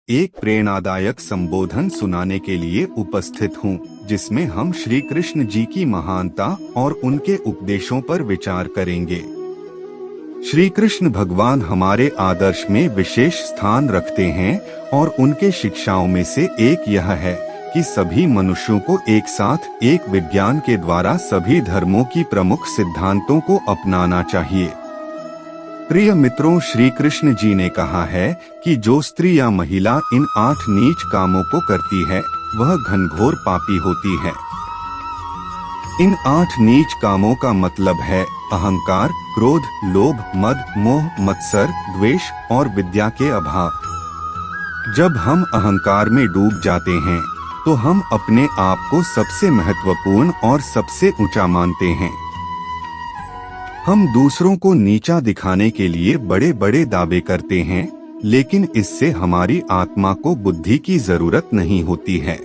एक प्रेरणादायक संबोधन सुनाने के लिए उपस्थित हूँ, जिसमें हम श्री कृष्ण जी की महानता और उनके उपदेशों पर विचार करेंगे। श्री कृष्ण भगवान हमारे आदर्श में विशेष स्थान रखते हैं और उनके शिक्षाओं में से एक यह है कि सभी मनुष्यों को एक साथ एक विज्ञान के द्वारा सभी धर्मों की प्रमुख सिद्धांतों को अपनाना चाहिए। प्रिय मित्रों, श्री कृष्ण जी ने कहा है कि जो स्त्री या महिला इन 8 नीच कामों को करती है वह घनघोर पापी होती है। इन 8 नीच कामों का मतलब है अहंकार, क्रोध, लोभ, मद, मोह, मत्सर, द्वेष और विद्या के अभाव। जब हम अहंकार में डूब जाते हैं तो हम अपने आप को सबसे महत्वपूर्ण और सबसे ऊंचा मानते हैं। हम दूसरों को नीचा दिखाने के लिए बड़े बड़े दावे करते हैं, लेकिन इससे हमारी आत्मा को बुद्धि की जरूरत नहीं होती है।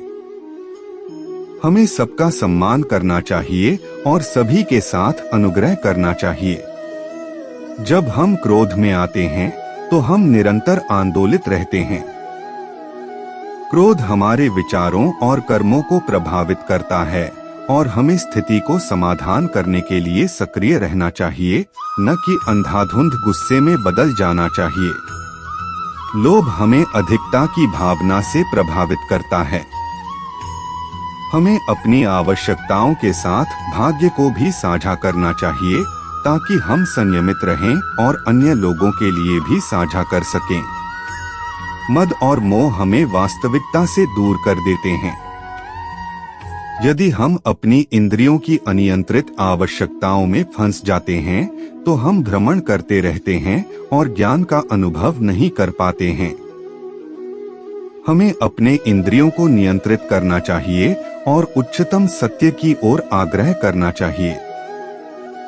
हमें सबका सम्मान करना चाहिए और सभी के साथ अनुग्रह करना चाहिए। जब हम क्रोध में आते हैं तो हम निरंतर आंदोलित रहते हैं। क्रोध हमारे विचारों और कर्मों को प्रभावित करता है और हमें स्थिति को समाधान करने के लिए सक्रिय रहना चाहिए, न कि अंधाधुंध गुस्से में बदल जाना चाहिए। लोभ हमें अधिकता की भावना से प्रभावित करता है। हमें अपनी आवश्यकताओं के साथ भाग्य को भी साझा करना चाहिए ताकि हम संयमित रहें और अन्य लोगों के लिए भी साझा कर सकें। मद और मोह हमें वास्तविकता से दूर कर देते हैं। यदि हम अपनी इंद्रियों की अनियंत्रित आवश्यकताओं में फंस जाते हैं तो हम भ्रमण करते रहते हैं और ज्ञान का अनुभव नहीं कर पाते हैं। हमें अपने इंद्रियों को नियंत्रित करना चाहिए और उच्चतम सत्य की ओर आग्रह करना चाहिए।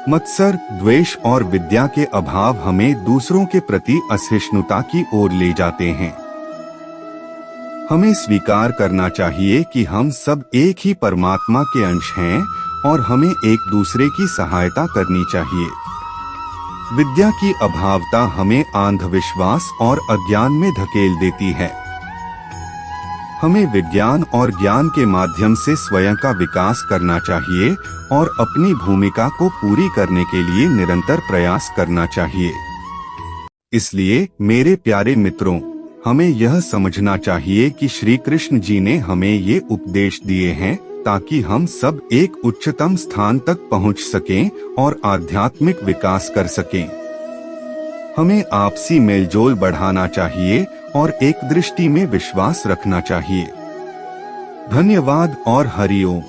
मत्सर, द्वेष और विद्या के अभाव हमें दूसरों के प्रति असहिष्णुता की ओर ले जाते हैं। हमें स्वीकार करना चाहिए कि हम सब एक ही परमात्मा के अंश हैं और हमें एक दूसरे की सहायता करनी चाहिए। विद्या की अभावता हमें अंधविश्वास और अज्ञान में धकेल देती है। हमें विज्ञान और ज्ञान के माध्यम से स्वयं का विकास करना चाहिए और अपनी भूमिका को पूरी करने के लिए निरंतर प्रयास करना चाहिए। इसलिए मेरे प्यारे मित्रों, हमें यह समझना चाहिए कि श्री कृष्ण जी ने हमें ये उपदेश दिए हैं ताकि हम सब एक उच्चतम स्थान तक पहुंच सकें और आध्यात्मिक विकास कर सकें। हमें आपसी मेलजोल बढ़ाना चाहिए और एक दृष्टि में विश्वास रखना चाहिए। धन्यवाद और हरि ओम।